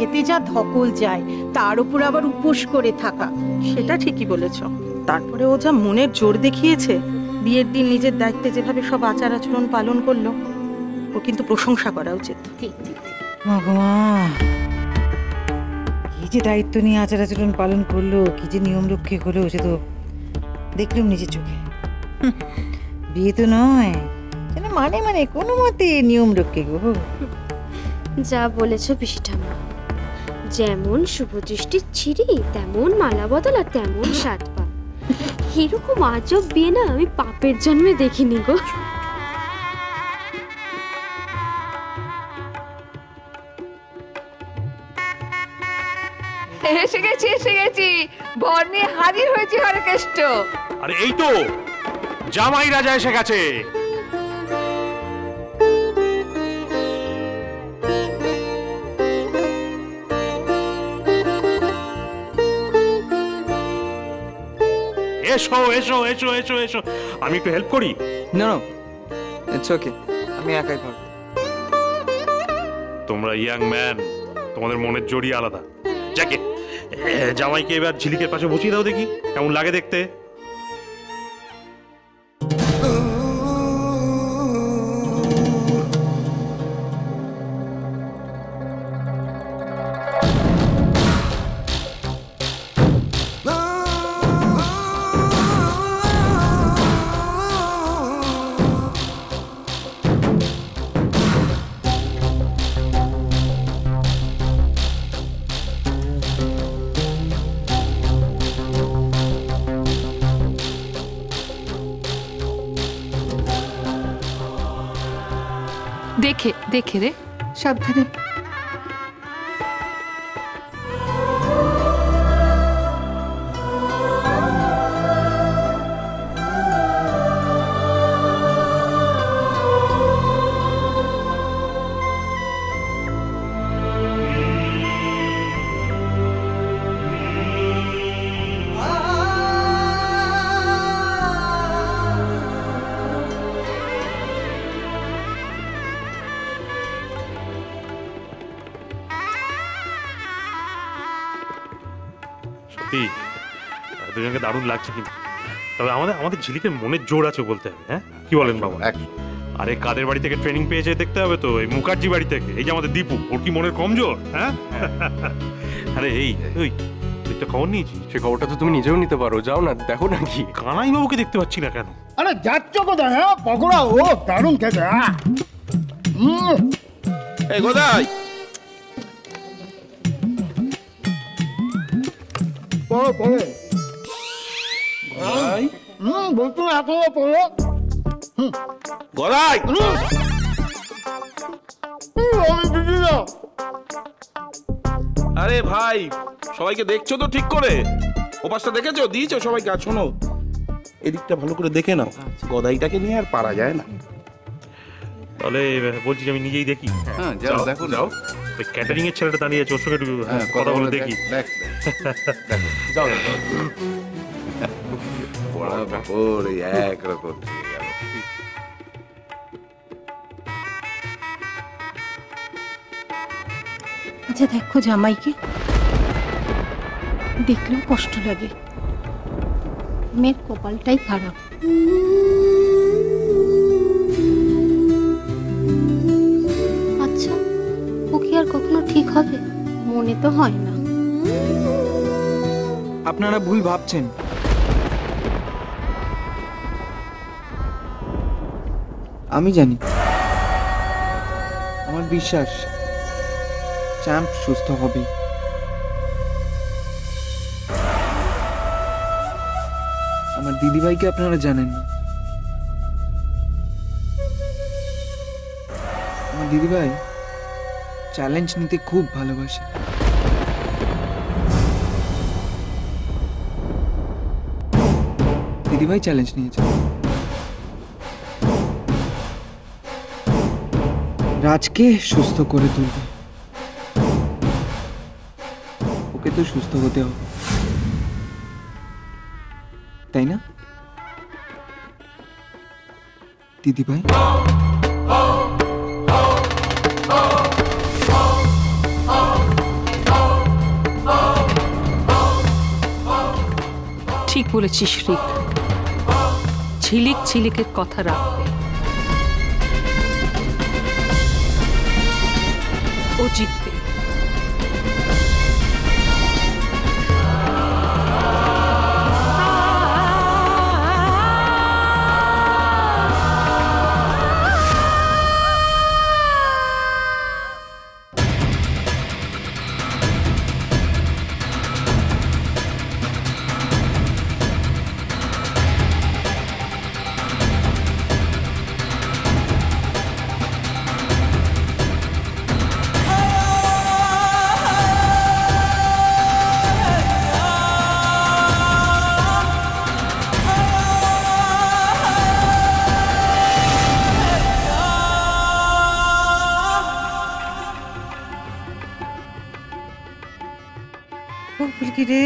বিয়েতে যা ধকল যায় তার উপর আবার উপোস করে থাকা। সেটা ঠিকই বলেছ। তারপরে ও যা মনের জোর দেখিয়েছে, বিয়ের দিন নিজের দায়িত্বে যেভাবে সব আচার আচরণ পালন করলো, ও কিন্তু প্রশংসা করা উচিত। ঠিক ঠিক। ভগবান, কি যে দায়িত্ব নিয়ে আচার আচরণ পালন করলো, কি যে নিয়ম রক্ষে হলো, সে তো দেখলাম নিজের চোখে। বিয়ে তো নয়, মানে মানে কোনো মতে নিয়ম রক্ষে গো। যা বলেছ পিসি ঠাম্মা, যেমন শুভদৃষ্টির ছিরি তেমন মালা বদল আর তেমন 7 পা। এরকম আজব বিয়ে না আমি পাপের জন্মে দেখিনি গো। এসে গেছি বর নিয়ে হাজির হয়েছি হরকেষ্ট। আরে এই তো জামাই রাজা এসে গেছে। এসো এসো এসো এসো এসো, আমি একটু হেল্প করি? না না, ইটস ওকে, আমি একাই পারবো। তোমরা ইয়াং ম্যান, তোমাদের মনের জোরই আলাদা। যাকে জামাইকে এবার ঝিলিকের পাশে বসিয়ে দাও, দেখি কেমন লাগে দেখতে। দেখে দেখে রে, সাবধানে। দুজনকে দারুণ লাগছে, কিন্তু তবে আমাদের ঝিলিকের মনের জোর আছে বলতে হবে। হ্যাঁ, কি বলেন বাবা? আরে কাদের বাড়ি থেকে ট্রেনিং পেয়েছে দেখতে হবে তো। এই মুখার্জি বাড়ি থেকে। এই যে আমাদের দীপু, ওর কি মনের কমজোর? হ্যাঁ। আরে এই তুই তো খবর নিয়েছিস? সে খবরটা তো তুমি নিজেও নিতে পারো, যাও না দেখো নাকি। কানাই বাবুকে দেখতে পাচ্ছি না কেন? আরে যাচ্ছ কোথায়? হ্যাঁ, পকোড়া ও দারুণ খেতে। এই কোথায়? পড়ে বলতো এত পড়ো। গদাই, আরে ভাই, সবাইকে দেখছো তো ঠিক করে? ওপাশটা দেখেছো? দিয়েছো সবাইকে? আর শোনো, এদিকটা ভালো করে দেখে নাও, গদাইটাকে নিয়ে আর পারা যায় না। তাহলে বলছি আমি নিজেই দেখি। হ্যাঁ, যাও দেখো, যাও। ওই ক্যাটারিং এর ছেলেটা দাঁড়িয়ে আছে, ওর সঙ্গে একটু কথা বলে দেখি। যাও। বড় ব্যাপার, একরকম। আচ্ছা দেখো জামাইকে, দেখলেও কষ্ট লাগে। মেয়ের কপালটাই খারাপ। আচ্ছা, ও কি আর কখনো ঠিক হবে? মনে তো হয় না। আপনারা ভুল ভাবছেন। আমি জানি, আমার বিশ্বাস চ্যাম্প সুস্থ হবে। আমার দিদিভাইকে আপনারা জানেন না। আমার দিদিভাই চ্যালেঞ্জ নিতে খুব ভালোবাসে। দিদিভাই চ্যালেঞ্জ নিয়েছে, রাজকে সুস্থ করে তুলবে। ওকে তো সুস্থ হতে হবে, তাই না দিদিভাই? বলেছিস রিক, ঝিলিক ঝিলিকের কথা রাখবে। ও জিতবে। কি রে,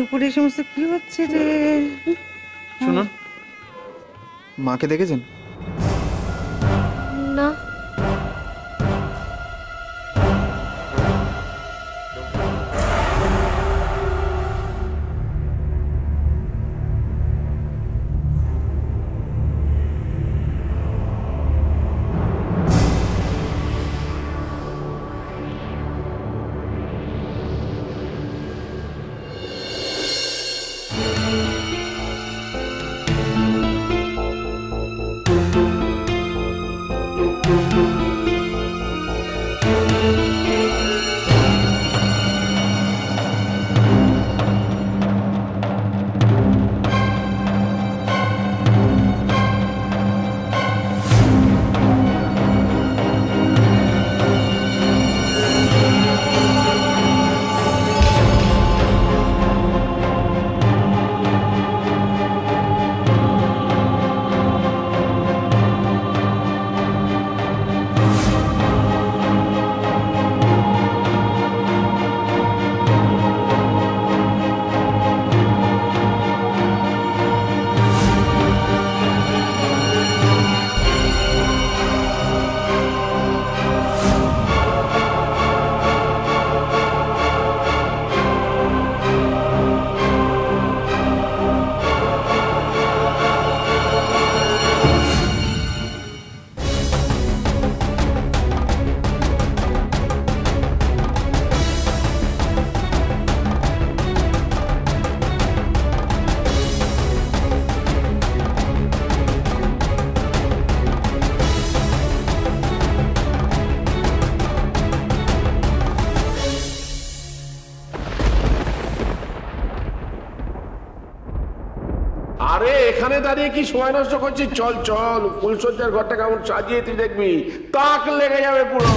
উপরে সমস্ত কি হচ্ছে রে? শুনুন, মাকে দেখেছেন? না, আরে এখানে দাঁড়িয়ে কি সময় নষ্ট করছিস? চল চল, ফুলসজ্জার ঘরটা কেমন সাজিয়ে তুই দেখবি, তাক লেগে যাবে পুরো।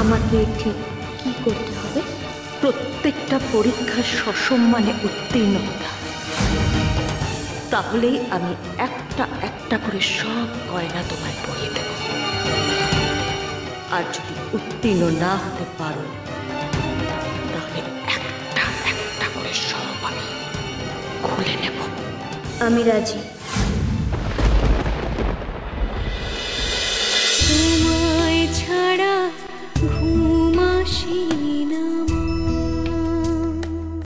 আমাকে ঠিক কি করতে হবে? প্রত্যেকটা পরীক্ষা সসম্মানে উত্তীর্ণ হতে হবে। তাহলেই আমি একটা একটা করে সব গয়না তোমায় পরিয়ে দেব। আর যদি উত্তীর্ণ না হতে পারো তাহলে একটা একটা করে সব আমি খুলে নেব। আমি রাজি। তোমায় ছাড়া ঘুম আসে না।